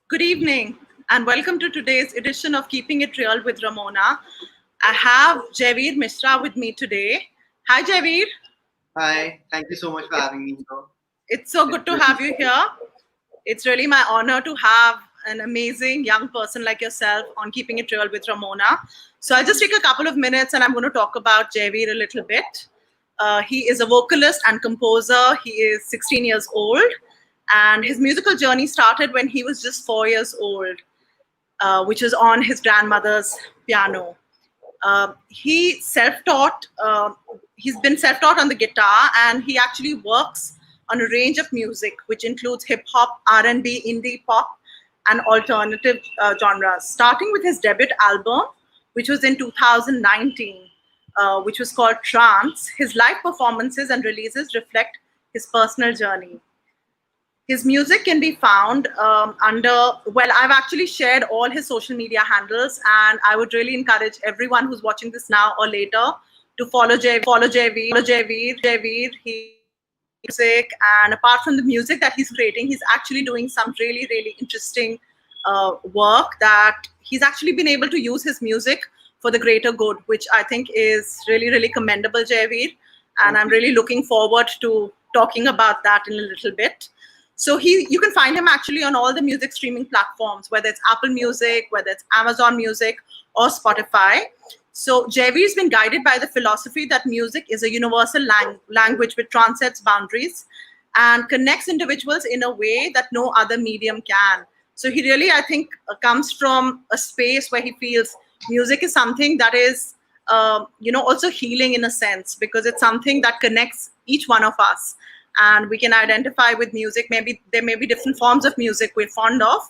Good evening, and welcome to today's edition of Keeping It Real with Ramona. I have Jaiveer Misra with me today. Hi, Jaiveer. Hi, thank you so much for It, having me here. it's so It's good to really have you here. It's really my honor to have an amazing young person like yourself on Keeping It Real with Ramona. So I'll just take a couple of minutes and I'm going to talk about Jaiveer a little bit. He is a vocalist and composer. He is 16 years old, and his musical journey started when he was just 4 years old, which was on his grandmother's piano. He self-taught. He's been self-taught on the guitar, and he actually works on a range of music, which includes hip hop, R&B, indie pop, and alternative genres. Starting with his debut album, which was in 2019, which was called Trance. His live performances and releases reflect his personal journey. His music can be found under, well, I've actually shared all his social media handles, and I would really encourage everyone who's watching this now or later to follow Jaiveer. He music, and apart from the music that he's creating, he's actually doing some really, really interesting work that he's actually been able to use his music for the greater good, which I think is really, really commendable, Jaiveer. And thank I'm you. really looking forward to talking about that in a little bit. So you can find him actually on all the music streaming platforms, whether it's Apple Music, whether it's Amazon Music or Spotify. So Javi's been guided by the philosophy that music is a universal language which transcends boundaries and connects individuals in a way that no other medium can. So he really, I think, comes from a space where he feels music is something that is, also healing in a sense, because it's something that connects each one of us, and we can identify with music. Maybe there may be different forms of music we're fond of,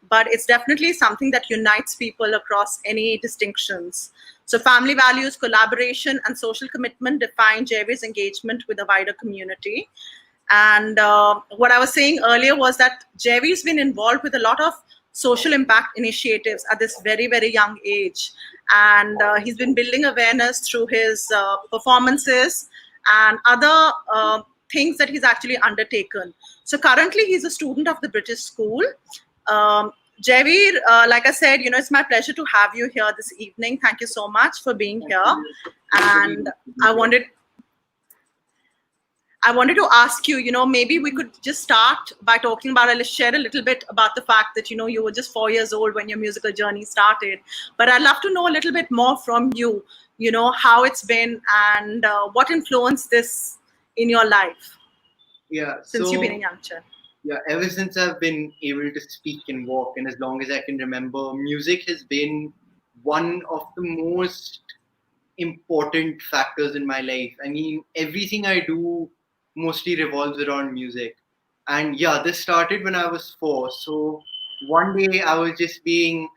but it's definitely something that unites people across any distinctions. So family values, collaboration, and social commitment define JV's engagement with the wider community. And what I was saying earlier was that JV's been involved with a lot of social impact initiatives at this very, very young age. And he's been building awareness through his performances and other things that he's actually undertaken. So currently, he's a student of the British School. Javeer, like I said, it's my pleasure to have you here this evening. Thank you so much for being Thank here. you. It's really And nice to be I here. wanted I wanted to ask you, maybe we could just start by talking about, let's share a little bit about the fact that, you were just 4 years old when your musical journey started. But I'd love to know a little bit more from you, how it's been and what influenced this in your life Yeah, since you've been a so young child. ever since I've been able to speak and walk, and as long as I can remember, music has been one of the most important factors in my life. I mean, everything I do mostly revolves around music. And yeah, this started when I was 4. So one day I was just being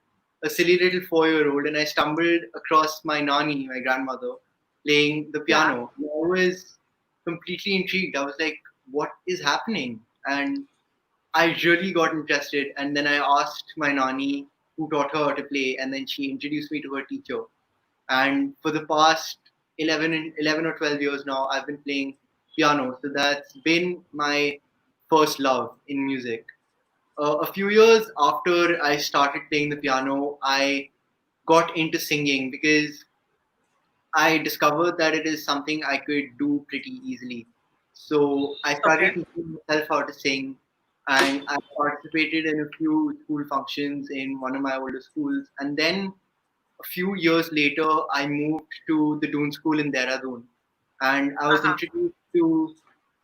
a silly little 4-year-old and I stumbled across my nani, my grandmother, playing the Yeah. piano. And I was completely intrigued. I was like, what is happening? And I really got interested. And then I asked my nani who taught her how to play. And then she introduced me to her teacher. And for the past 11 or 12 years now, I've been playing piano. So that's been my first love in music. A few years after I started playing the piano, I got into singing because I discovered that it is something I could do pretty easily. So I started Okay. teaching myself how to sing, and I participated in a few school functions in one of my older schools. And then a few years later, I moved to the Doon School in Dehradun, and I was Uh-huh. introduced to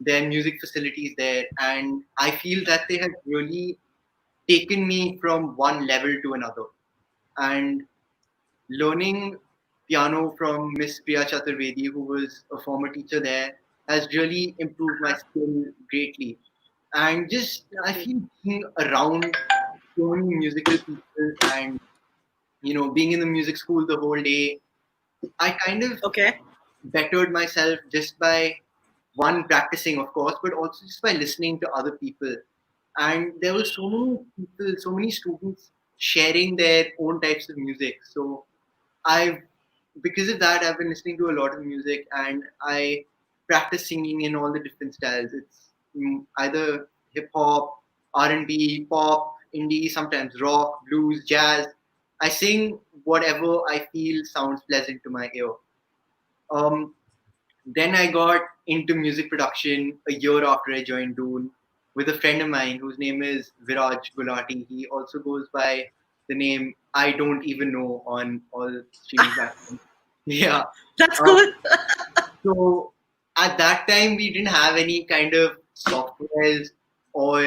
their music facilities there. And I feel that they have really taken me from one level to another. And learning piano from Miss Priya Chaturvedi, who was a former teacher there, has really improved my Uh-huh. skill greatly. And just, I Lovely. feel being around so many musical people and being in the music school the whole day, I kind of Okay. bettered myself just by one practicing, of course, but also just by listening to other people. And there were so many people, so many students sharing their own types of music. So I've because of that, I've been listening to a lot of music, and I practice singing in all the different styles. It's either hip hop, R&B, pop, indie, sometimes rock, blues, jazz. I sing whatever I feel sounds pleasant to my ear. Um, then I got into music production a year after I joined Dune with a friend of mine whose name is Viraj Gulati. He also goes by the name I don't even know on all streaming platforms. Yeah. That's Um, cool. so at that time, we didn't have any kind of softwares, or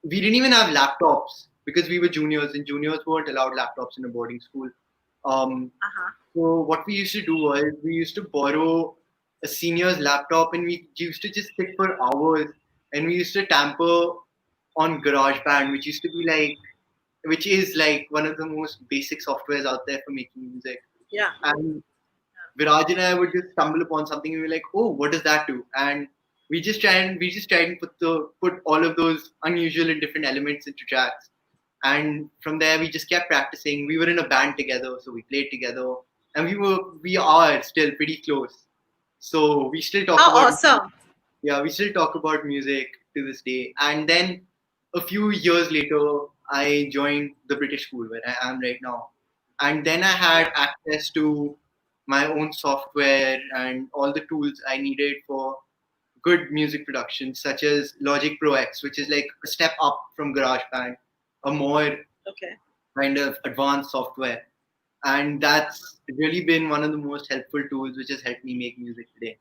we didn't even have laptops because we were juniors and juniors weren't allowed laptops in a boarding school. Um, Uh-huh. so what we used to do was we used to borrow a senior's laptop and we used to just sit for hours and we used to tamper on GarageBand, which is like one of the most basic softwares out there for making music. Yeah. And Viraj and I would just stumble upon something and we were like, oh, what does that do? And we just try and put all of those unusual and different elements into tracks. And from there we just kept practicing. We were in a band together, so we played together. And we are still pretty close. So we still talk How about awesome. we still talk about music to this day. And then a few years later, I joined the British school where I am right now. And then I Yeah. had access to my own software and all the tools I needed for good music production, such as Logic Pro X, which is like a step up from GarageBand, a more Okay. kind of advanced software. And that's really been one of the most helpful tools which has helped me make music today.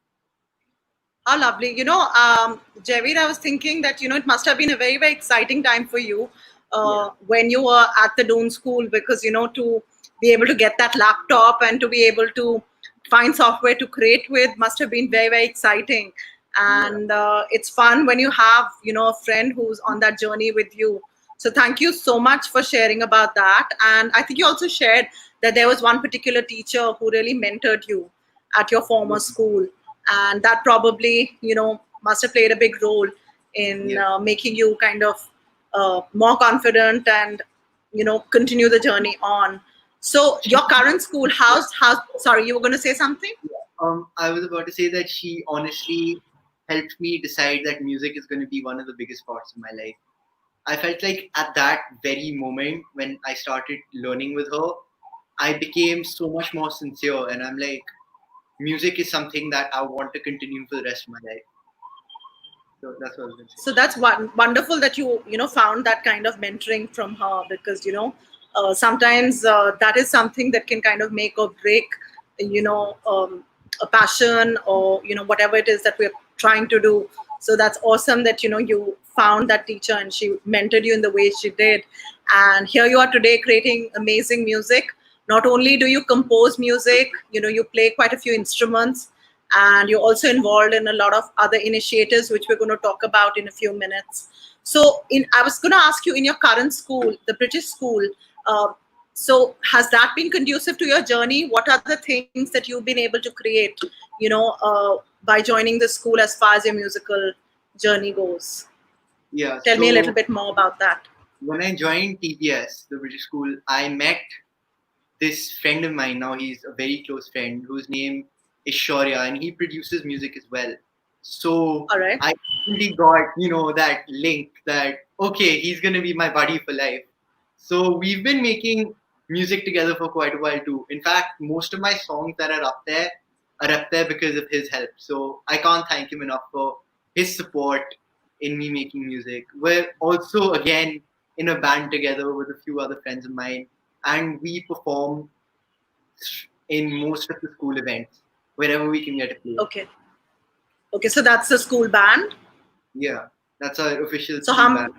How lovely. Javier, I was thinking that, it must have been a very, very exciting time for you Yeah. when you were at the Doon school because, to be able to get that laptop and to be able to find software to create with must have been very, very exciting. Yeah. And it's fun when you have, a friend who's on that journey with you. So thank you so much for sharing about that. And I think you also shared that there was one particular teacher who really mentored you at your former school, and that probably must have played a big role in Yeah. making you kind of more confident and continue the journey on. So your current school, how's sorry, you were going to say something? I was about to say that she honestly helped me decide that music is going to be one of the biggest parts of my life. I felt like at that very moment when I started learning with her, I became so much more sincere, and I'm like, music is something that I want to continue for the rest of my life. So that's what I was going to say. So that's wonderful that you found that kind of mentoring from her, because sometimes that is something that can kind of make or break a passion, or whatever it is that we're trying to do. So that's awesome that you found that teacher and she mentored you in the way she did, and here you are today creating amazing music. Not only do you compose music, you play quite a few instruments, and you're also involved in a lot of other initiatives which we're going to talk about in a few minutes. So I was going to ask you, in your current school, the British school, uh, so has that been conducive to your journey? What are the things that you've been able to create by joining the school as far as your musical journey goes? Yeah. Tell me a little So bit more about that. when I joined TBS, the British school, I met this friend of mine. Now he's a very close friend whose name is Shaurya, and he produces music as well. So All right. I really got that link that okay, he's gonna be my buddy for life. So we've been making music together for quite a while too. In fact, most of my songs that are up there because of his help. So I can't thank him enough for his support in me making music. We're also again in a band together with a few other friends of mine, and we perform in most of the school events wherever we can get a place. Okay. Okay, so that's the school band. Yeah, that's our official So school band.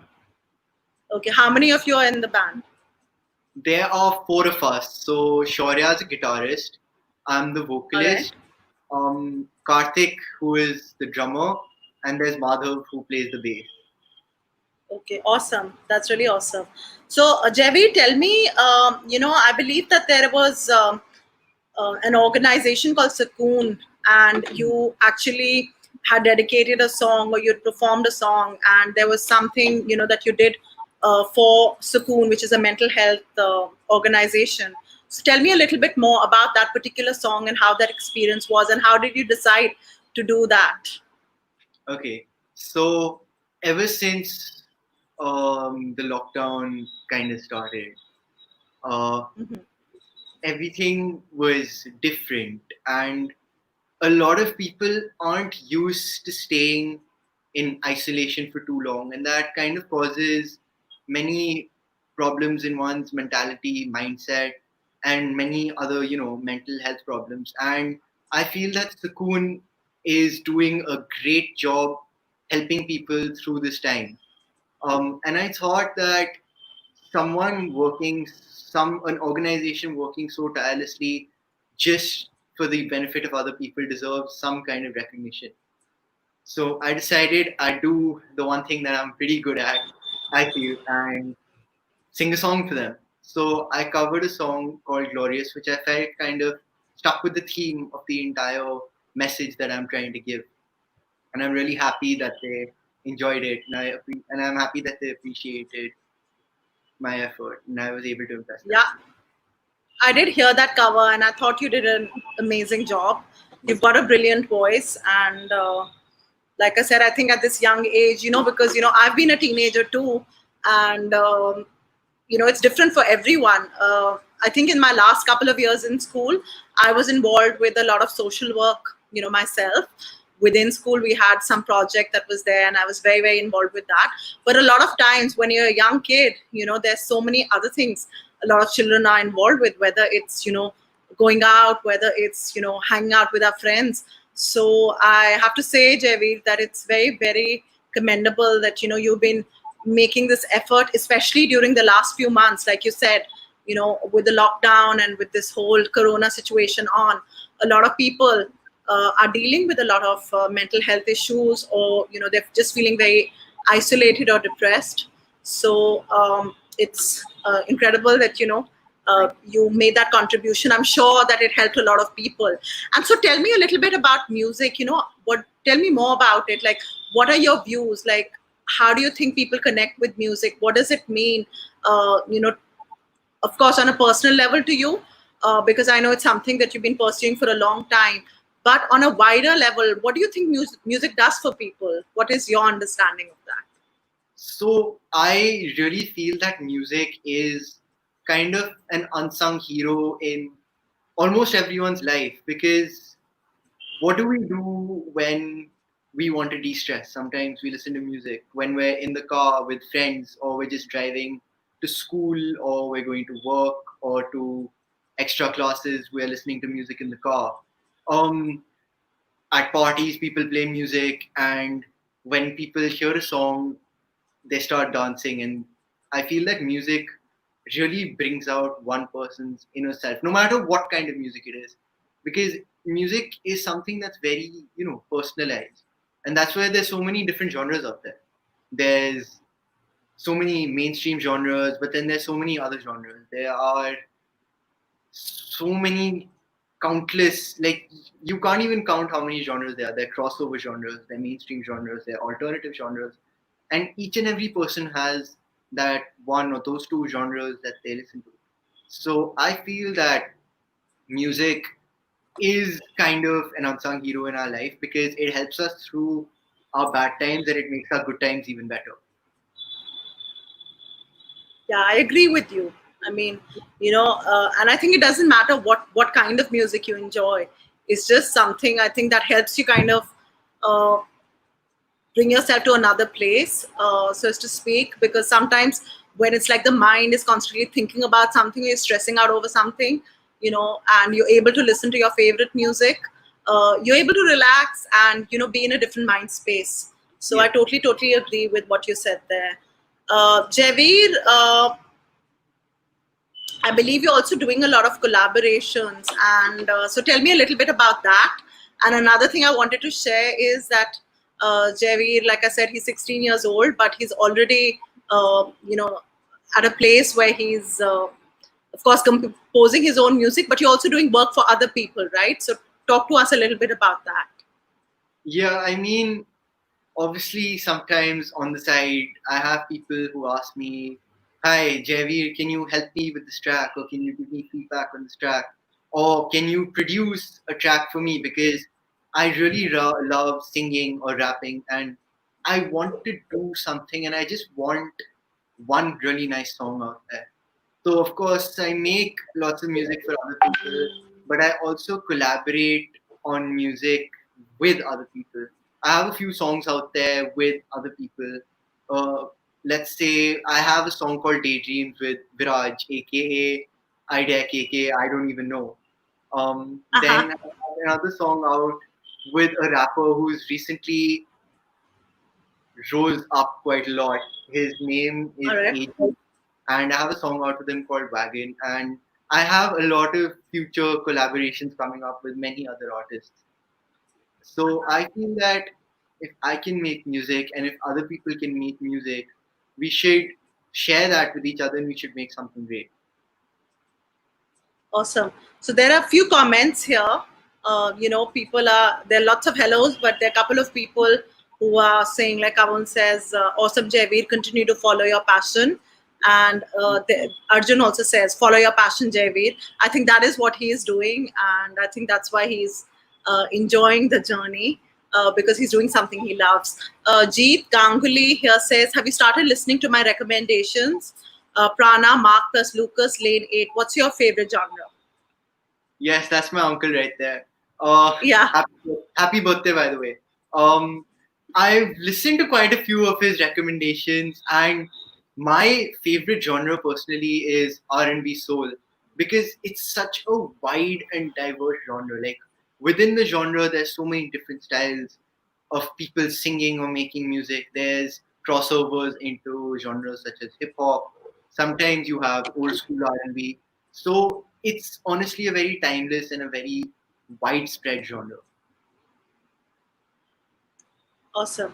how many of you are in the band? There are four of us. So Shaurya is a guitarist. I'm the All right. vocalist. Karthik, who is the drummer, and there's Madhav, who plays the bass. Okay, awesome. That's really awesome. So, Javi, tell me, I believe that there was an organization called Sakoon, and you actually had dedicated a song, or you'd performed a song, and there was something, that you did for Sakoon, which is a mental health organization. So, tell me a little bit more about that particular song and how that experience was, and how did you decide to do that? Okay, so ever since the lockdown kind of started, uh, Mhm. everything was different, and a lot of people aren't used to staying in isolation for too long, and that kind of causes many problems in one's mentality, mindset, and many other, mental health problems. And I feel that Sukoon is doing a great job helping people through this time. And I thought that an organization working so tirelessly just for the benefit of other people deserves some kind of recognition. So I decided I'd do the one thing that I'm pretty good at, I feel, and sing a song for them. So I covered a song called Glorious, which I felt kind of stuck with the theme of the entire message that I'm trying to give. And I'm really happy that they enjoyed it, and I'm happy that they appreciated my effort, and I was able to impress them. Yeah, I did hear that cover, and I thought you did an amazing job. You've got a brilliant voice, and like I said, I think at this young age, because I've been a teenager too, and it's different for everyone. I think in my last couple of years in school, I was involved with a lot of social work, myself. Within school, we had some project that was there, and I was very, very involved with that. But a lot of times when you're a young kid, there's so many other things a lot of children are involved with, whether it's, going out, whether it's, hanging out with our friends. So I have to say, Javi, that it's very, very commendable that, you've been making this effort, especially during the last few months, like you said, with the lockdown and with this whole corona situation on, a lot of people are dealing with a lot of mental health issues, or they're just feeling very isolated or depressed. So it's incredible that you made that contribution. I'm sure that it helped a lot of people. And so tell me a little bit about music. What, tell me more about it. Like, what are your views? Like, how do you think people connect with music? What does it mean? Of course, on a personal level to you, because I know it's something that you've been pursuing for a long time. But on a wider level, what do you think music does for people? What is your understanding of that? So I really feel that music is kind of an unsung hero in almost everyone's life, because what do we do when we want to de-stress? Sometimes we listen to music when we're in the car with friends, or we're just driving to school, or we're going to work, or to extra classes. We're listening to music in the car. Um, at parties, people play music, and when people hear a song, they start dancing. And I feel that music really brings out one person's inner self, no matter what kind of music it is, because music is something that's very, personalized. And that's why there's so many different genres out there. There's so many mainstream genres, but then there's so many other genres. There are so many countless, like, you can't even count how many genres there are. There are crossover genres, there are mainstream genres, there are alternative genres, and each and every person has that one or those two genres that they listen to. So I feel that music is kind of an unsung hero in our life, because it helps us through our bad times, and it makes our good times even better. Yeah, I agree with you. I mean, and I think it doesn't matter what kind of music you enjoy. It's just something I think that helps you kind of uh, bring yourself to another place, so as to speak. Because sometimes when it's like the mind is constantly thinking about something, you're stressing out over something, and you're able to listen to your favorite music, you're able to relax and be in a different mind space. So I Yeah. totally agree with what you said there. Javeer, I believe you're also doing a lot of collaborations. And so tell me a little bit about that. And another thing I wanted to share is that Javier, like I said, he's 16 years old, but he's already, at a place where he's, of course, composing his own music, but you're also doing work for other people, right? So talk to us a little bit about that. Yeah, I mean, obviously, sometimes on the side, I have people who ask me, "Hi, Jaiveer, can you help me with this track, or can you give me feedback on this track, or can you produce a track for me?" Because I really love singing or rapping, and I want to do something and I just want one really nice song out there. So of course I make lots of music for other people, but I also collaborate on music with other people. I have a few songs out there with other people. Uh, let's say I have a song called Daydreams with Viraj, aka Idea KK, I don't even know. Uh-huh. Then I have another song out with a rapper who's recently rose up quite a lot. His name All is right. AG, and I have a song out with him called Wagon. And I have a lot of future collaborations coming up with many other artists. So I feel that if I can make music and if other people can make music, we should share that with each other and we should make something great. Awesome. So there are a few comments here. People are there are lots of hellos, but there are a couple of people who are saying, like Avon says, awesome Jaiveer, continue to follow your passion. And Arjun also says, follow your passion, Jaiveer. I think that is what he is doing, and I think that's why he's enjoying the journey. Because he's doing something he loves. Jeet Ganguly here says, have you started listening to my recommendations? Prana, Mark plus Lucas, Lane 8. What's your favorite genre? Yes, that's my uncle right there. Uh, Yeah. happy, happy birthday, by the way. Um, I've listened to quite a few of his recommendations, and my favorite genre personally is R&B soul because it's such a wide and diverse genre. Like within the genre, there's so many different styles of people singing or making music. There's crossovers into genres such as hip hop. Sometimes you have old school R&B. So it's honestly a very timeless and a very widespread genre. Awesome.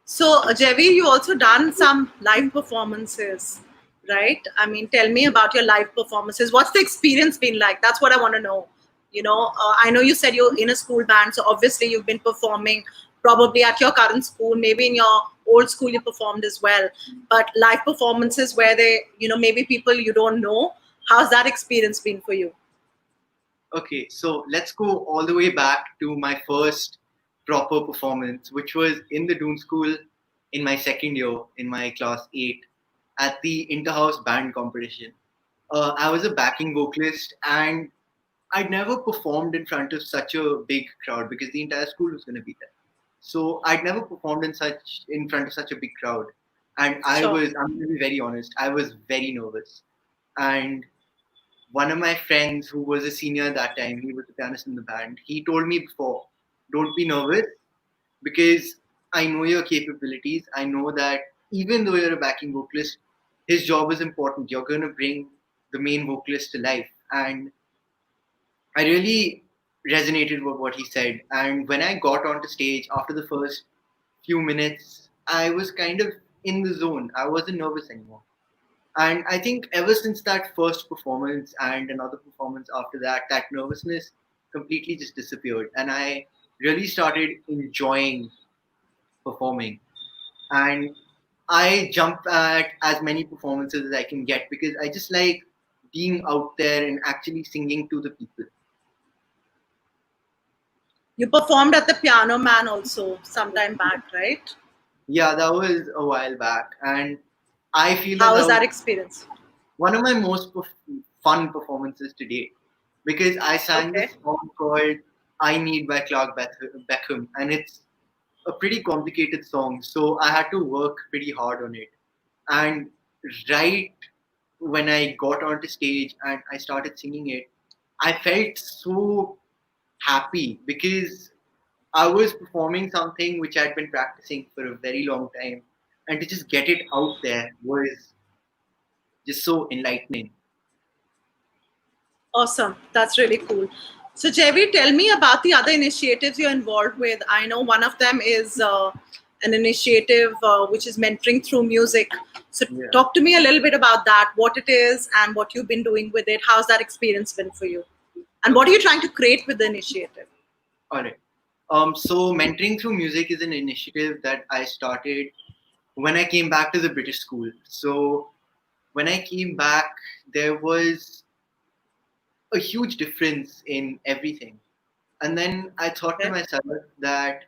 So, Javi, you also done some live performances, right? I mean, tell me about your live performances. What's the experience been like? That's what I want to know. I know you said you're in a school band, so obviously you've been performing probably at your current school, maybe in your old school you performed as well. But live performances where maybe people you don't know, how's that experience been for you? Okay, so let's go all the way back to my first proper performance, which was in the Doon School in my second year, in my class 8, at the inter-house band competition. I was a backing vocalist, and I'd never performed in front of such a big crowd because the entire school was going to be there. So I'd never performed in front of such a big crowd, and Sure. I'm going to be very honest, I was very nervous. And one of my friends who was a senior at that time, he was the pianist in the band, he told me before, don't be nervous because I know your capabilities. I know that even though you're a backing vocalist, his job is important. You're going to bring the main vocalist to life. And I really resonated with what he said. And when I got onto stage after the first few minutes, I was kind of in the zone. I wasn't nervous anymore. And I think ever since that first performance and another performance after that, that nervousness completely just disappeared. And I really started enjoying performing. And I jump at as many performances as I can get because I just like being out there and actually singing to the people. You performed at the Piano Man also sometime back, right? Yeah, that was a while back. And I feel that How that was was that experience? one of my most fun performances to date because I sang Okay. this song called I Need by Beckham, and it's a pretty complicated song, so I had to work pretty hard on it. And right when I got onto stage and I started singing it, I felt so happy because I was performing something which I'd been practicing for a very long time, and to just get it out there was just so enlightening. Awesome. That's really cool. So, Javi, tell me about the other initiatives you're involved with. I know one of them is an initiative which is mentoring through music. So, Yeah. talk to me a little bit about that, what it is, and what you've been doing with it. How's that experience been for you? And what are Okay. you trying to create with the initiative? All right. So mentoring through music is an initiative that I started when I came back to the British school. So when I came back, there was a huge difference in everything. And then I thought to Okay. myself that,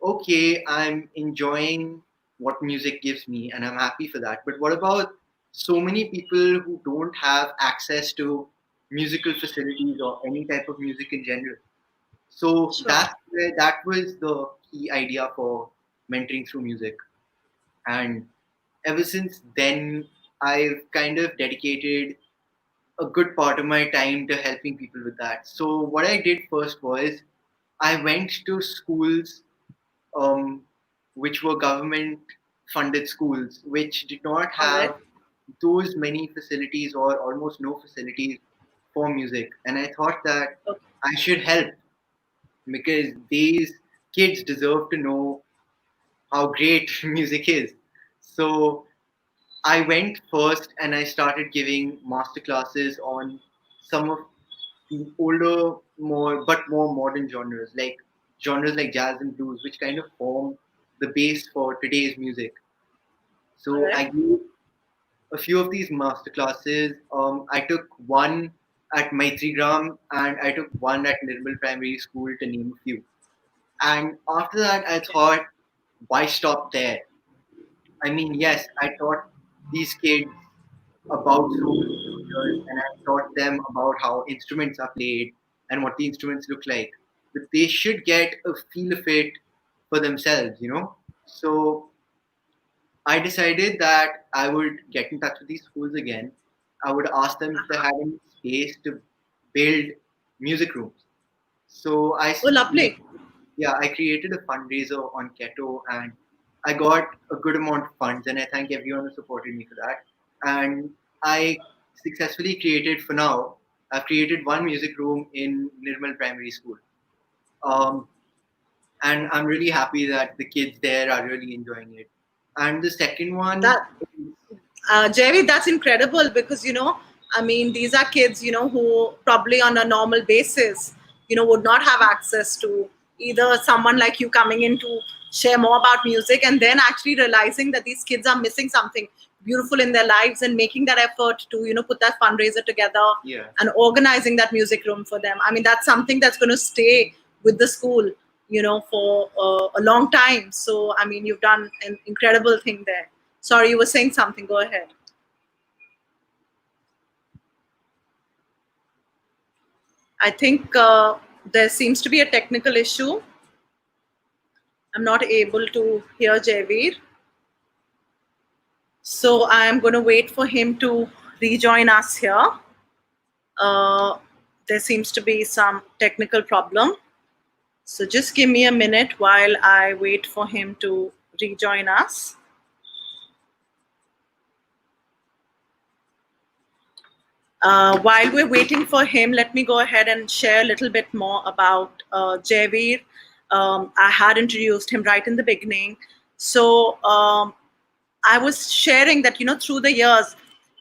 okay, I'm enjoying what music gives me and I'm happy for that. But what about so many people who don't have access to musical facilities or any type of music in general? So Sure. that was the key idea for mentoring through music. And ever since then, I've kind of dedicated a good part of my time to helping people with that. So what I did first was I went to schools um, which were government funded schools, which did not All right. have those many facilities or almost no facilities for music. And I thought that Okay. I should help because these kids deserve to know how great music is. So I went first and I started giving master classes on some of the older, more modern genres like jazz and blues, which kind of form the base for today's music. All So I right. gave a few of these master classes. I took one at Maitrigram and I took one at Nirmal Primary School to name a few. And after that, I thought, why stop there? I mean, yes, I taught these kids about so many cultures and I taught them about how instruments are played and what the instruments look like. But they should get a feel of it for themselves, you know? So I decided that I would get in touch with these schools again. I would ask them if they had any space to build music rooms. So Oh, lovely. yeah, I created a fundraiser on Keto and I got a good amount of funds and I thank everyone who supported me for that. And I successfully created, for now, I've created one music room in Nirmal Primary School. Um, and I'm really happy that the kids there are really enjoying it. And the second one, That Jaiveer, that's incredible because I mean, these are kids who probably on a normal basis would not have access to either someone like you coming in to share more about music and then actually realizing that these kids are missing something beautiful in their lives and making that effort to put that fundraiser together yeah. and organizing that music room for them. I mean, that's something that's going to stay with the school for a long time. So I mean, you've done an incredible thing there. Sorry, you were saying something. Go ahead. I think there seems to be a technical issue. I'm not able to hear Jaiveer. So I'm going to wait for him to rejoin us here. Uh, there seems to be some technical problem. So just give me a minute while I wait for him to rejoin us. While we're waiting for him, let me go ahead and share a little bit more about Jaiveer. I had introduced him right in the beginning. So I was sharing that, through the years,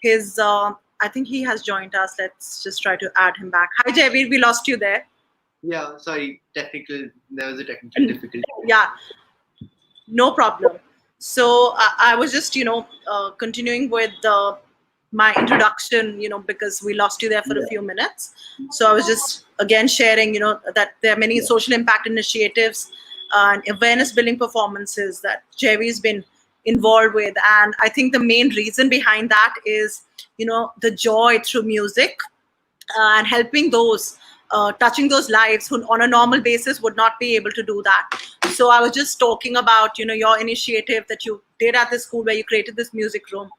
I think he has joined us. Let's just try to add him back. Hi, Jaiveer, we lost you there. Yeah, sorry, there was a technical difficulty. Yeah, no problem. So I was just, continuing with my introduction, because we lost you there for a Yeah. few minutes. So I was just again sharing, that there are many Yeah. social impact initiatives and awareness building performances that Jerry has been involved with. And I think the main reason behind that is, the joy through music and helping those touching those lives who on a normal basis would not be able to do that. So I was just talking about your initiative that you did at the school where you created this music room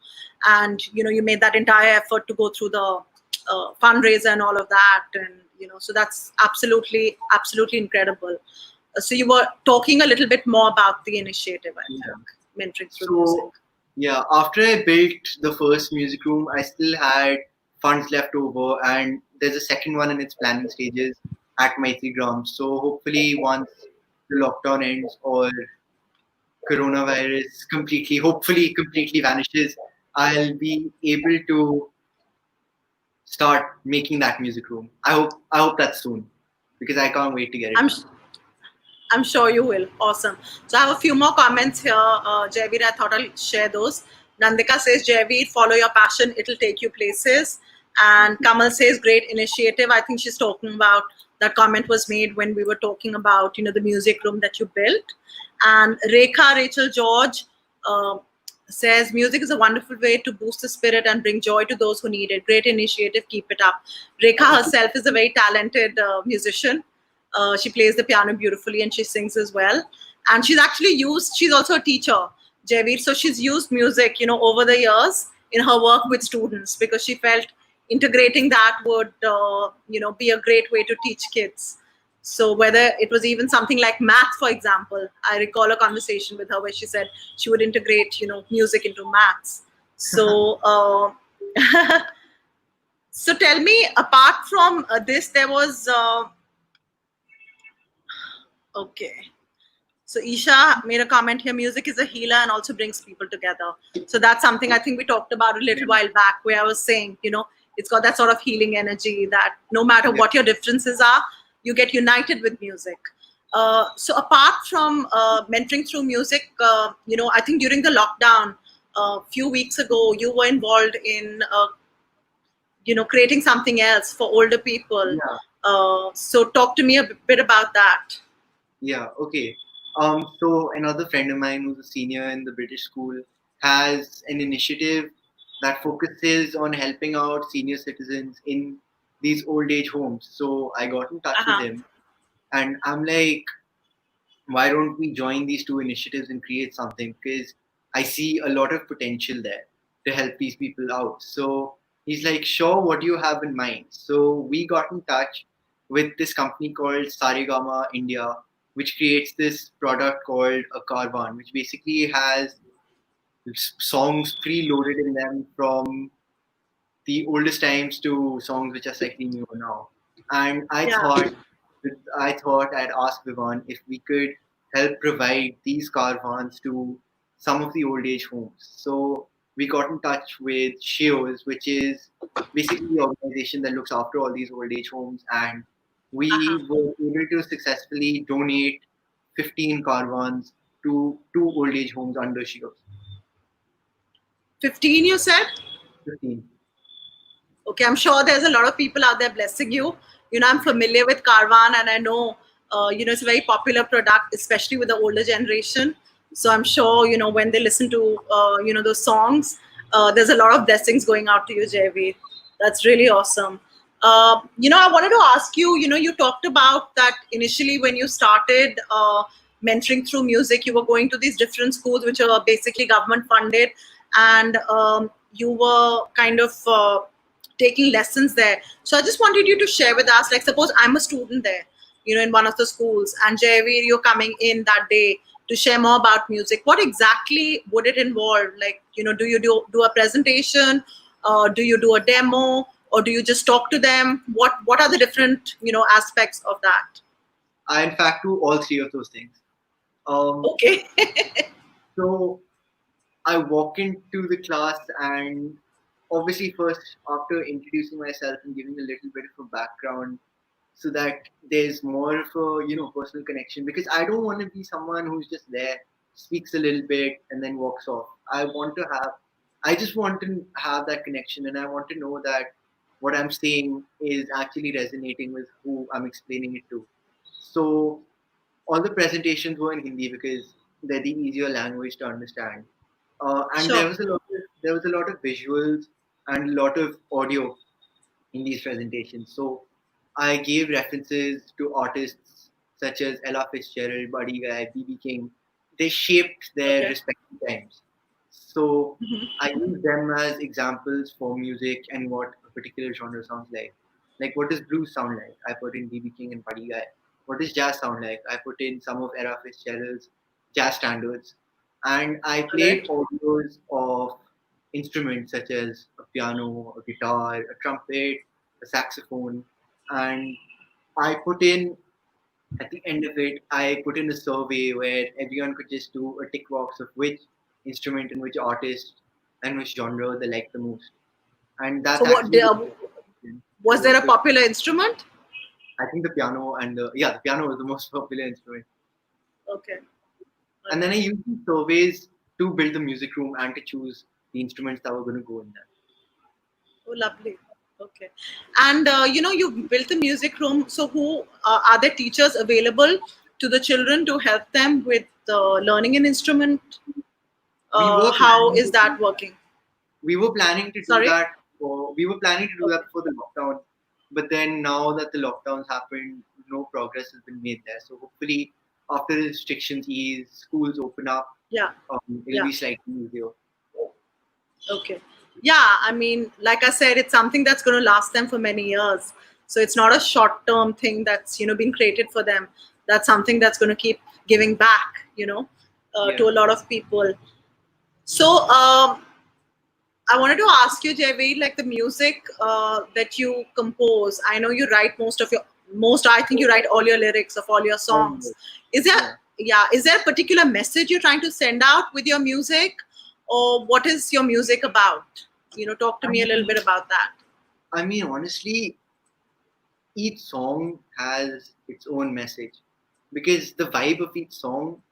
and you made that entire effort to go through the fundraiser and all of that, and so that's absolutely incredible. So you were talking a little bit more about the initiative, I Yeah. think, mentoring through music. So, yeah, after I built the first music room, I still had funds left over, and there's a second one in its planning stages at Maitrigram. So, hopefully, once the lockdown ends or coronavirus hopefully, completely vanishes, I'll be able to start making that music room. I hope that's soon because I can't wait to get it i'm done. I'm sure you will. Awesome. So I have a few more comments here. Jaiveer, I thought I'll share those. Nandika says, Jaiveer, follow your passion. It'll take you places. And Kamal says, great initiative. I think she's talking about that comment was made when we were talking about, the music room that you built. And Rekha Rachel George uh, says music is a wonderful way to boost the spirit and bring joy to those who need it. Great initiative, keep it up. Rekha herself is a very talented musician. She plays the piano beautifully and she sings as well. And she's also a teacher, Jaiveer. So she's used music, over the years in her work with students because she felt integrating that would, be a great way to teach kids. So whether it was even something like math, for example, I recall a conversation with her where she said she would integrate, music into maths. So, so tell me, apart from this, there was okay. So Isha made a comment here: music is a healer and also brings people together. So that's something I think we talked about a little while back, where I was saying, it's got that sort of healing energy that no matter Yeah. what your differences are, you get united with music. So apart from mentoring through music, I think during the lockdown a few weeks ago, you were involved in, creating something else for older people. Yeah. So talk to me a bit about that. Yeah, okay. So another friend of mine who's a senior in the British school has an initiative that focuses on helping out senior citizens in these old age homes. So I got in touch with Uh-huh. him and I'm like, why don't we join these two initiatives and create something? Because I see a lot of potential there to help these people out. So he's like, sure, what do you have in mind? So we got in touch with this company called Saregama India, which creates this product called a Caravan, which basically has songs preloaded in them from the oldest times to songs which are slightly newer now. And Yeah. I thought I'd ask Vivan if we could help provide these caravans to some of the old age homes. So we got in touch with Shios, which is basically the organization that looks after all these old age homes, and Uh-huh. we were able to successfully donate 15 caravans to two old age homes under Shios. 15, you said? 15. Okay, I'm sure there's a lot of people out there blessing you. I'm familiar with Carvaan and I know, it's a very popular product, especially with the older generation. So I'm sure, when they listen to, those songs, there's a lot of blessings going out to you, Jaiveer. That's really awesome. I wanted to ask you, you talked about that initially when you started mentoring through music, you were going to these different schools, which are basically government funded, and you were kind of taking lessons there. So I just wanted you to share with us, like, suppose I'm a student there, in one of the schools, and Jaiveer, you're coming in that day to share more about music. What exactly would it involve? Like, do you do a presentation? Do you do a demo? Or do you just talk to them? What are the different, aspects of that? I, in fact, do all three of those things. Um, Okay. so I walk into the class and obviously first after introducing myself and giving a little bit of a background so that there's more of a personal connection because I don't want to be someone who's just there, speaks a little bit and then walks off. I just want to have that connection and I want to know that what I'm saying is actually resonating with who I'm explaining it to. So all the presentations were in Hindi because they're the easier language to understand. And Sure. there was a lot of visuals and a lot of audio in these presentations. So I gave references to artists such as Ella Fitzgerald, Buddy Guy, BB King. They shaped their Okay. respective times. So Hmm. I use them as examples for music and what a particular genre sounds like. Like what does blues sound like? I put in BB King and Buddy Guy. What does jazz sound like? I put in some of Ella Fitzgerald's jazz standards. And I All right. played audios of instruments such as a piano, a guitar, a trumpet, a saxophone, and I put in at the end of it, I put in a survey where everyone could just do a tick box of which instrument and which artist and which genre they like the most, and So that's what actually was there what a popular instrument? I think the piano and the piano was the most popular instrument, Okay. All and then I right. used these surveys to build the music room and to choose the instruments that were going to go in there. Oh, lovely. Okay. And you built the music room. So who are there teachers available to the children to help them with the learning an instrument? We were How planning is to do that that. working? We were planning to do Sorry. that. We were planning to do that Okay. before the lockdown, but then now that the lockdowns happened, no progress has been made there. So hopefully, after the restrictions ease, schools open up, Yeah. it'll Yeah. be slightly easier. Okay. Yeah, I mean, like I said, it's something that's going to last them for many years. So it's not a short-term thing that's been created for them. That's something that's going to keep giving back, Yeah. to a lot of people. So I wanted to ask you, Jaiveer, like the music that you compose. I know you write most. I think you write all your lyrics of all your All songs. good. Is there, Yeah. yeah, is there a particular message you're trying to send out with your music, or what is your music about? Talk to I me a little mean, bit about that. honestly, each song has its own message because the vibe of each song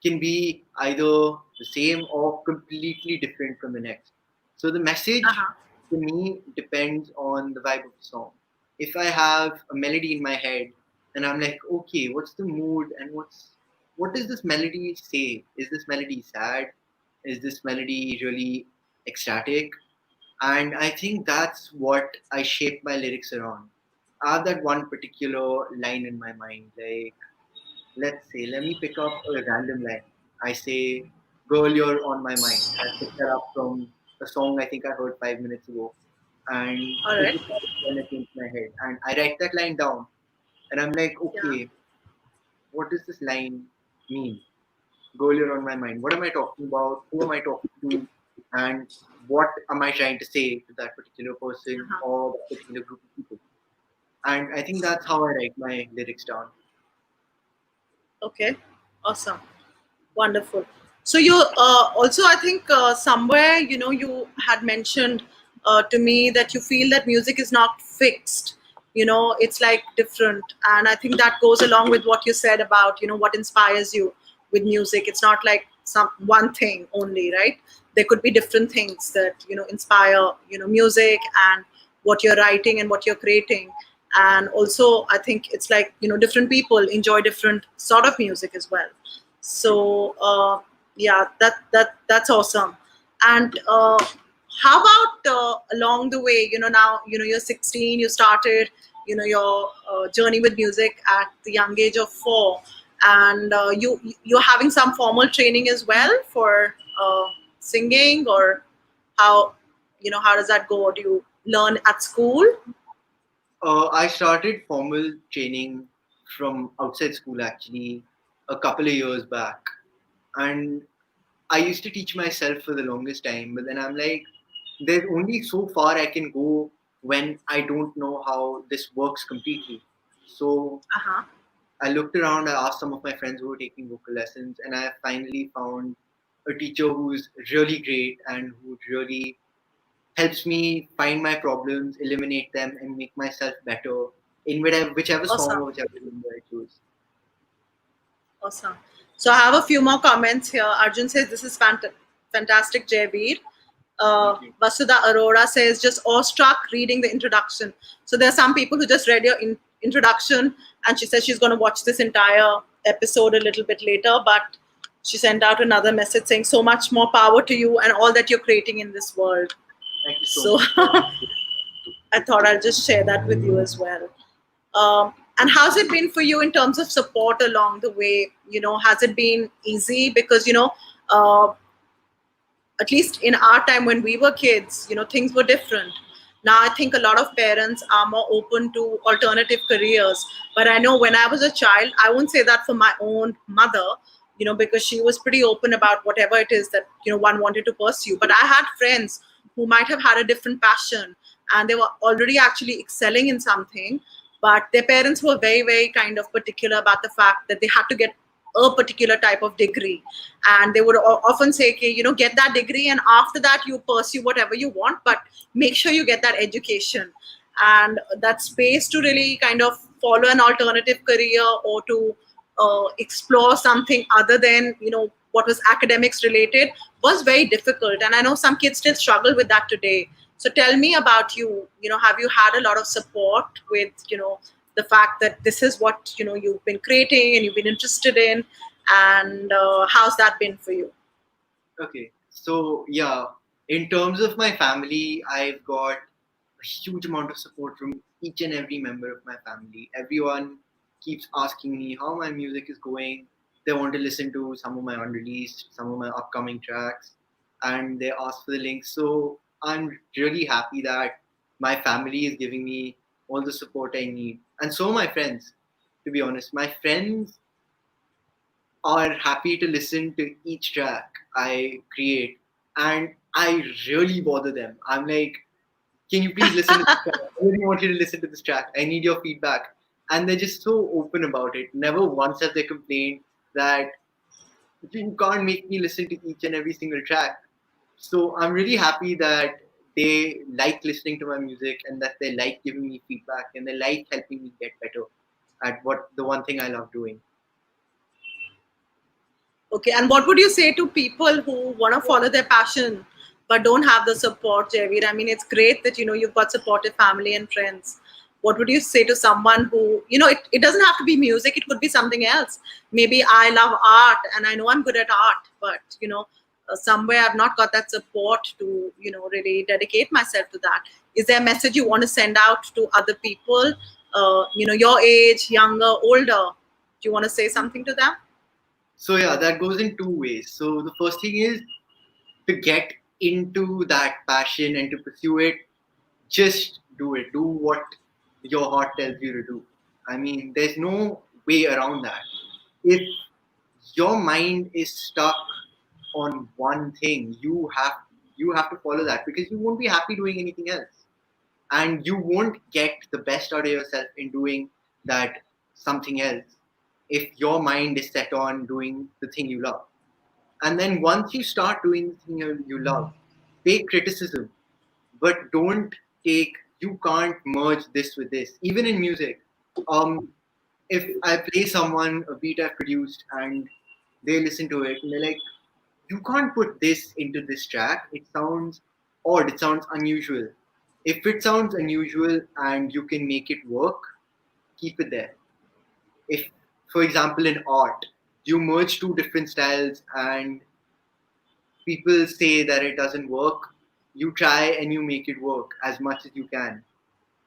can be either the same or completely different from the next. So the Uh message huh. to me depends on the vibe of the song. If I have a melody in my head and I'm like, okay, what's the mood and what does this melody say? Is this melody sad? Is this melody really ecstatic? And I think that's what I shape my lyrics around. I have that one particular line in my mind, like let's say, let me pick up a random line. I say, girl, you're on my mind. I pick that up from a song I think I heard 5 minutes ago. And All it right. just when it came to my head. And I write that line down. And I'm like, Yeah. okay, what does this line mean? Girl, you're on my mind. What am I talking about? Who am I talking to? And what am I trying to say to that particular person Uh-huh. or that particular group of people? And I think that's how I write my lyrics down. Okay. Awesome. Wonderful. So you also, I think somewhere, you had mentioned to me that you feel that music is not fixed. It's like different, and I think that goes along with what you said about what inspires you with music. It's not like some one thing only, right? There could be different things that inspire music and what you're writing and what you're creating. And also, I think it's like different people enjoy different sort of music as well. So yeah, that's awesome. And how about along the way, now you're 16, you started your journey with music at the young age of 4, and you're having some formal training as well for singing, or how how does that go? Do you learn at school? I started formal training from outside school actually a couple of years back. And I used to teach myself for the longest time, but then I'm like, there's only so far I can go when I don't know how this works completely. So Uh-huh. I looked around, I asked some of my friends who were taking vocal lessons, and I finally found a teacher who's really great and who really helps me find my problems, eliminate them, and make myself better in whichever song Awesome. or whichever genre I choose. Awesome. So I have a few more comments here. Arjun says this is fantastic, Jaiveer. Thank you. Vasudha Arora says just awestruck reading the introduction. So there are some people who just read your introduction, and she says she's going to watch this entire episode a little bit later. But she sent out another message saying so much more power to you and all that you're creating in this world. Thank you so So much. I appreciate I thought I'll just share that with you as well. And how's it been for you in terms of support along the way? Has it been easy? Because uh, at least in our time when we were kids, things were different. Now I think a lot of parents are more open to alternative careers. But I know when I was a child, I won't say that for my own mother, because she was pretty open about whatever it is that one wanted to pursue. But I had friends who might have had a different passion, and they were already actually excelling in something, but their parents were very, very kind of particular about the fact that they had to get a particular type of degree, and they would often say, okay, get that degree, and after that you pursue whatever you want, but make sure you get that education and that space to really kind of follow an alternative career, or to explore something other than what was academics related, was very difficult. And I know some kids still struggle with that today. So tell me about you. Have you had a lot of support with the fact that this is what you've been creating and you've been interested in, and how's that been for you? Okay, so yeah, in terms of my family, I've got a huge amount of support from each and every member of my family. Everyone keeps asking me how my music is going. They want to listen to some of my unreleased, some of my upcoming tracks, and they ask for the links. So I'm really happy that my family is giving me all the support I need, and so my friends. To be honest, my friends are happy to listen to each track I create, and I really bother them. I'm like, can you please listen to this track? I really want you to listen to this track. I need your feedback. And they're just so open about it. Never once have they complained that you can't make me listen to each and every single track. So I'm really happy that they like listening to my music and that they like giving me feedback and they like helping me get better at what the one thing I love doing. Okay, and what would you say to people who want to follow their passion but don't have the support, Javier? I mean, it's great that you've got supportive family and friends. What would you say to someone who it doesn't have to be music; it could be something else. Maybe I love art and I know I'm good at art, but somewhere I've not got that support to really dedicate myself to that. Is there a message you want to send out to other people? Your age, younger, older. Do you want to say something to them? So yeah, that goes in two ways. So the first thing is to get into that passion and to pursue it, just do it. Do what your heart tells you to do. I mean, there's no way around that. If your mind is stuck on one thing, you have to follow that because you won't be happy doing anything else. And you won't get the best out of yourself in doing that something else if your mind is set on doing the thing you love. And then once you start doing the thing you love, take criticism, but don't take, you can't merge this with this. Even in music, um, if I play someone a beat I've produced and they listen to it and they're like, you can't put this into this track. It sounds odd. It sounds unusual. If it sounds unusual and you can make it work, keep it there. If, for example, in art, you merge two different styles and people say that it doesn't work, you try and you make it work as much as you can.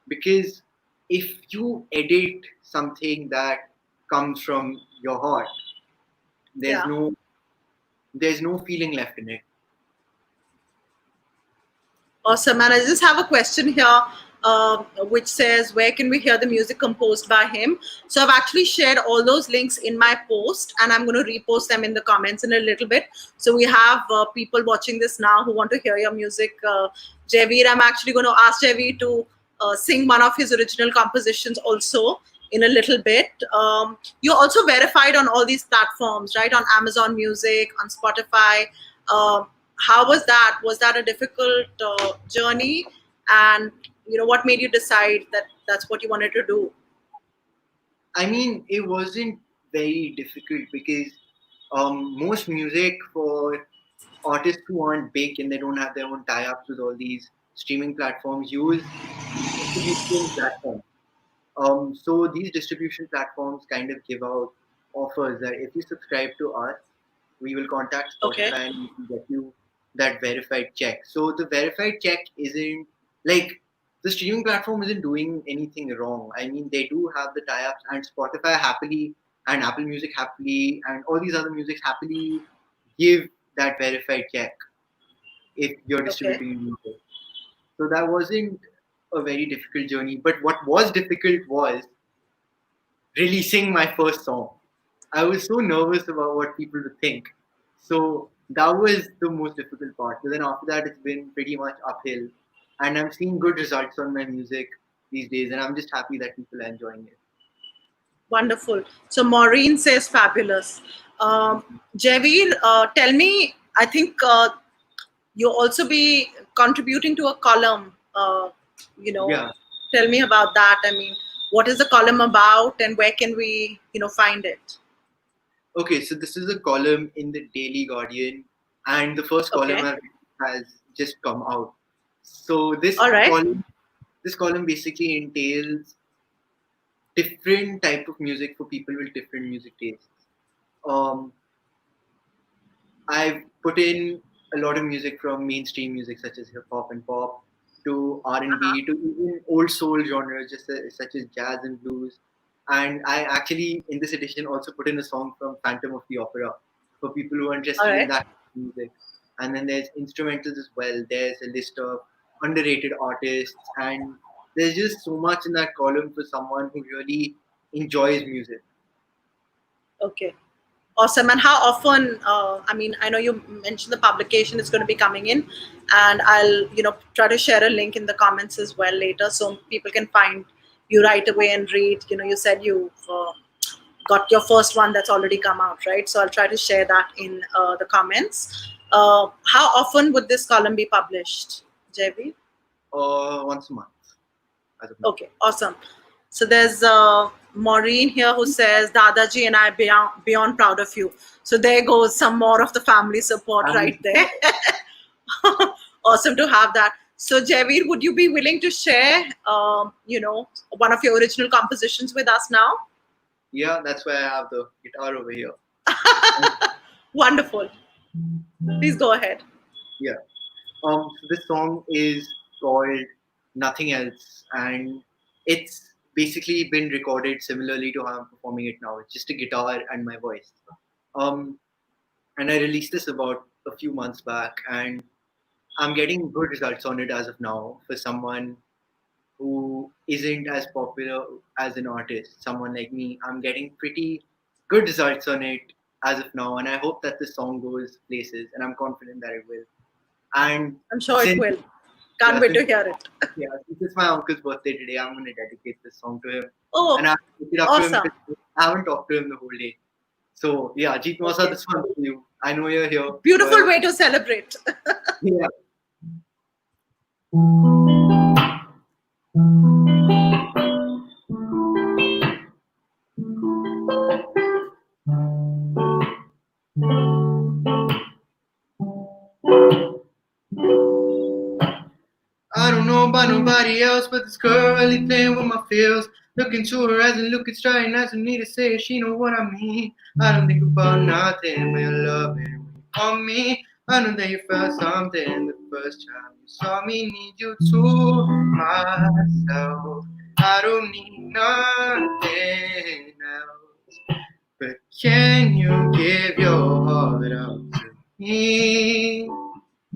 Because if you edit something that comes from your heart, there's Yeah. no there's no feeling left in it. Awesome. And I just have a question here, which says, where can we hear the music composed by him? So I've actually shared all those links in my post, and I'm going to repost them in the comments in a little bit. So we have people watching this now who want to hear your music. Jaiveer, I'm actually going to ask Jaiveer to sing one of his original compositions also in a little bit. You're also verified on all these platforms, right? On Amazon Music, on Spotify. Um, how was that? Was that a difficult journey? And what made you decide that that's what you wanted to do? I mean, it wasn't very difficult because most music for artists who aren't big and they don't have their own tie-ups with all these streaming platforms use distribution platforms. So these distribution platforms kind of give out offers that if you subscribe to us, we will contact Okay. Spotify and we can get you that verified check. So the verified check isn't like the streaming platform isn't doing anything wrong. I mean, they do have the tie-ups, and Spotify happily and Apple Music happily and all these other musics happily give that verified check if you're Okay. distributing music. So that wasn't a very difficult journey. But what was difficult was releasing my first song. I was so nervous about what people would think. So that was the most difficult part. But then after that, it's been pretty much uphill. And I'm seeing good results on my music these days. And I'm just happy that people are enjoying it. Wonderful. So Maureen says fabulous. Javier, tell me, I think you'll also be contributing to a column. You know, Yeah. tell me about that. I mean, what is the column about, and where can we, find it? Okay, so this is a column in the Daily Guardian. And the first column Okay. I've written has just come out. So All right. this column basically entails different type of music for people with different music tastes. Um, I've put in a lot of music from mainstream music such as hip hop and pop to Uh-huh. R&B to even old soul genres such as jazz and blues. And I actually in this edition also put in a song from Phantom of the Opera for people who are All interested in right. that music. And then there's instrumentals as well. There's a list of underrated artists, and there's just so much in that column for someone who really enjoys music. Okay. Awesome. And how often? I mean, I know you mentioned the publication is going to be coming in, and I'll try to share a link in the comments as well later, so people can find you right away and read. You said you got your first one that's already come out, right? So I'll try to share that in the comments. How often would this column be published, JB? Once a month as of now. Okay, awesome. So there's Maureen here who says, Dadaji and I beyond proud of you. So there goes some more of the family support right And there. Awesome to have that. So Javeer, would you be willing to share, one of your original compositions with us now? yeah, that's why I have the guitar over here. Wonderful. Please go ahead. Yeah. So this song is called Nothing Else, and it's basically been recorded similarly to how I'm performing it now. It's just a guitar and my voice. Um, and I released this about a few months back, and I'm getting good results on it as of now for someone who isn't as popular as an artist, someone like me. I'm getting pretty good results on it as of now, and I hope that this song goes places, and I'm confident that it will. And I'm sure it since will. Can't yeah, wait since to hear it. yeah, since it's my uncle's birthday today, I'm gonna dedicate this song to him, and Oh, I have to pick it up to him awesome. because I haven't talked to him the whole day. So yeah, Jeet Masa, Okay. this one for you. I know you're here, so Beautiful way to celebrate. yeah. I don't know about nobody else, but this girl really playing with my feels. Look into her eyes and look at trying not to need to say it. She know what I mean. I don't think about nothing when you're loving on me. I know that you felt something the first time you saw me. Need you to myself. I don't need nothing else. But can you give your heart out to me?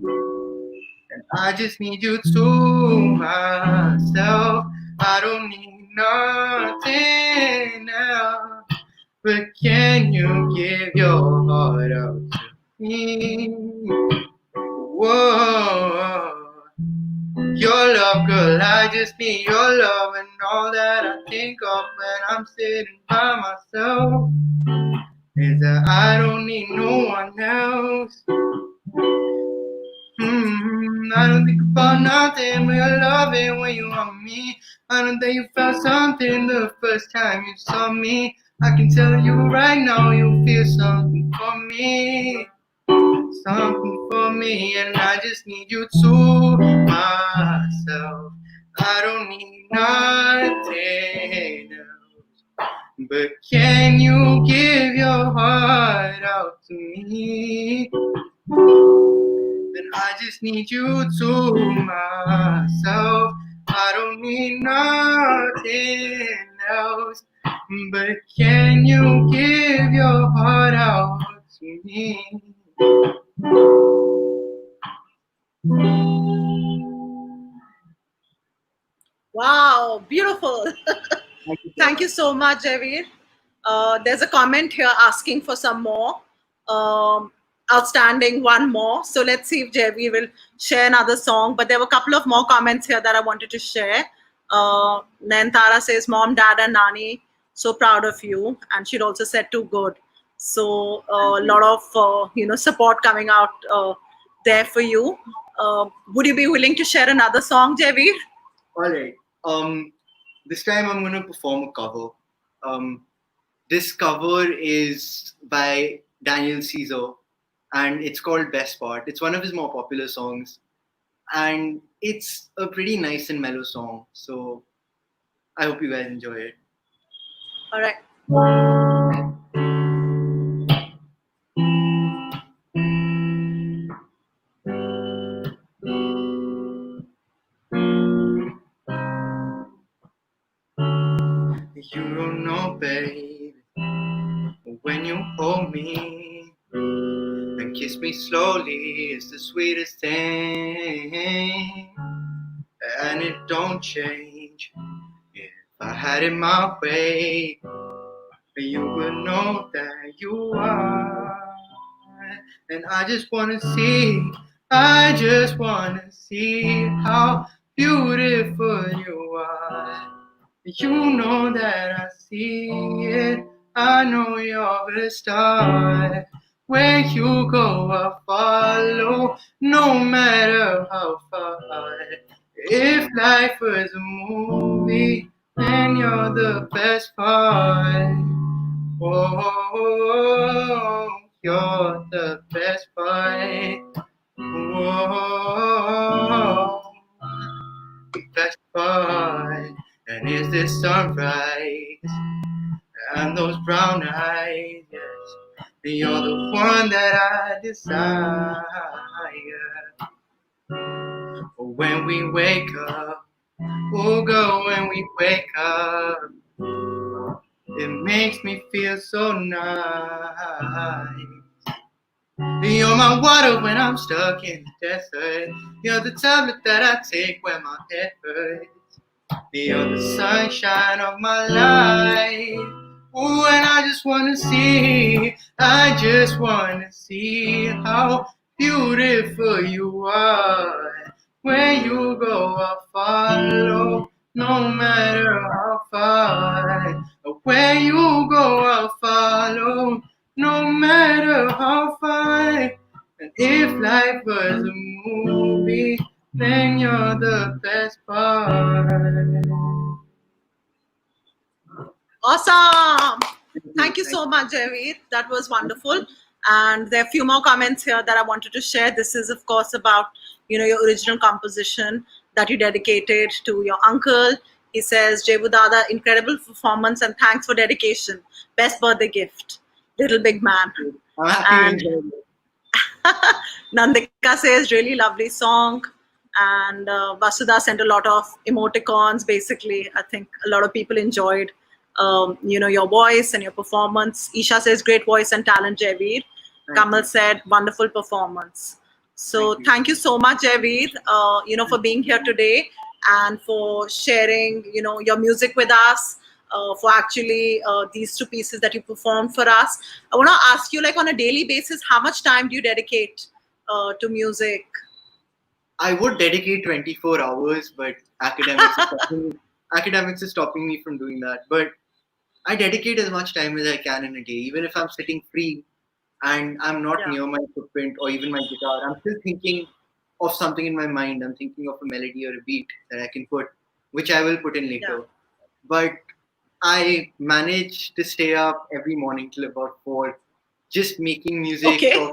And I just need you to myself. I don't need nothing else. But can you give your heart out to me? Whoa. Your love, girl, I just need your love. And all that I think of when I'm sitting by myself is that I don't need no one else. I don't think about nothing when you're loving when you want me. I don't think you felt something the first time you saw me. I can tell you right now you feel something for me. Something for me, and I just need you to myself. I don't need nothing else. But can you give your heart out to me? Then I just need you to myself. I don't need nothing else. But can you give your heart out to me? Wow, beautiful. Thank you so Thank much. you so much, Javeer. There's a comment here asking for some more. Um, Outstanding, one more. So let's see if Javeer will share another song. But there were a couple of more comments here that I wanted to share. Nayantara says, Mom, Dad, and Nani, so proud of you. And she'd also said, too good. So Thank a you. lot of support coming out there for you. Would you be willing to share another song, Javeer? All right. This time I'm gonna perform a cover. Um, this cover is by Daniel Caesar, and it's called Best Part. It's one of his more popular songs, and it's a pretty nice and mellow song. So I hope you guys enjoy it. All right. You don't know, babe, when you hold me and kiss me slowly, it's the sweetest thing, and it don't change. If I had it my way, you would know that you are. And I just wanna see how beautiful you are. You know that I see it. I know you're the star. Where you go, I follow, no matter how far. If life was a movie, then you're the best part. Whoa, you're the best part. Whoa, best part. And is this sunrise and those brown eyes? Yes, you're the one that I desire. When we wake up, oh girl, when we wake up, it makes me feel so nice. You're my water when I'm stuck in the desert. You're the tablet that I take when my head hurts. You're the sunshine of my life. Ooh, and I just wanna see how beautiful you are. Where you go, I'll follow, no matter how far. Where you go, I'll follow, no matter how far. And if life was a movie, then you're the best part. Awesome. Thank you Thank so much, Jaiveer. That was wonderful. And there are a few more comments here that I wanted to share. This is, of course, about your original composition that you dedicated to your uncle. He says, Jebu Dada, incredible performance and thanks for dedication. Best birthday gift, little big man. you. I'm happy you And enjoyed it. Nandika says, really lovely song. And Vasudha sent a lot of emoticons. Basically, I think a lot of people enjoyed, your voice and your performance. Isha says, great voice and talent, Jaiveer. Thank Kamal you. said, wonderful performance. Thank So you. thank you so much, Jaiveer, for being here today and for sharing, your music with us. For actually these two pieces that you performed for us. I want to ask you, like on a daily basis, how much time do you dedicate to music? I would dedicate 24 hours, but academics is stopping me from doing that. But I dedicate as much time as I can in a day, even if I'm sitting free and I'm not Yeah, near my equipment or even my guitar. I'm still thinking of something in my mind. I'm thinking of a melody or a beat that I can put, which I will put in yeah. later. But I manage to stay up every morning till about 4, just making music, Okay.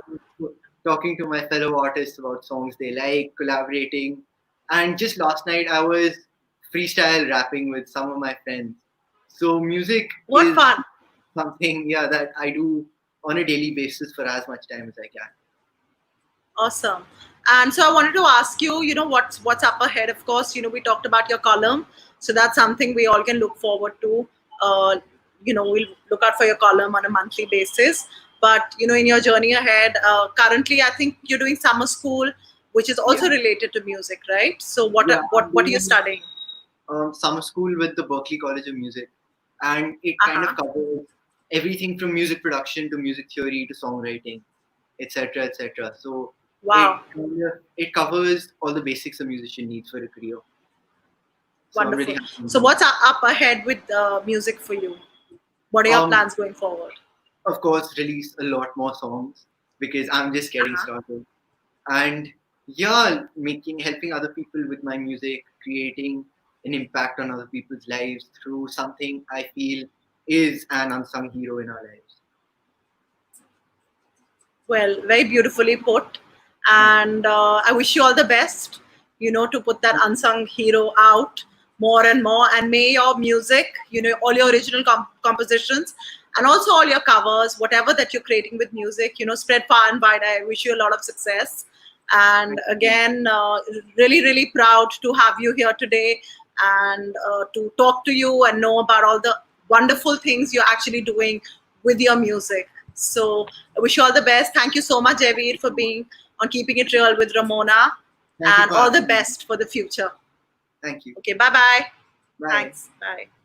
talking to my fellow artists about songs they like, collaborating. And just last night, I was freestyle rapping with some of my friends. So music What is fun. something, yeah, that I do on a daily basis for as much time as I can. Awesome. And so I wanted to ask you, what's up ahead. Of course, we talked about your column, so that's something we all can look forward to. Uh, we'll look out for your column on a monthly basis. But in your journey ahead, currently, I think you're doing summer school, which is Yeah, also related to music, right? So what yeah, are- I'm what are you doing studying? summer school with the Berkeley College of Music, and it Uh kind of huh. covers everything from music production to music theory to songwriting, etc., etc. So Wow, it covers all the basics a musician needs for a career. So I'm really wonderful. happy I'm So doing what's that. up ahead with music for you? What are your Um, plans going forward? of course, release a lot more songs because I'm just Uh getting huh. started, and yeah, making helping other people with my music, creating an impact on other people's lives through something I feel is an unsung hero in our lives. Well, very beautifully put. Thank And I wish you all the best, to put that unsung hero out more and more. And may your music, all your original compositions and also all your covers, whatever that you're creating with music, spread far and wide. I wish you a lot of success. And you. again, really, really proud to have you here today and to talk to you and know about all the wonderful things you're actually doing with your music. So I wish you all the best. Thank you so much, Jaiveer, for being on Keeping It Real with Rammona, Thank you and for all the having me. best for the future. Thank you. Okay, bye-bye. Bye. Thanks. Bye.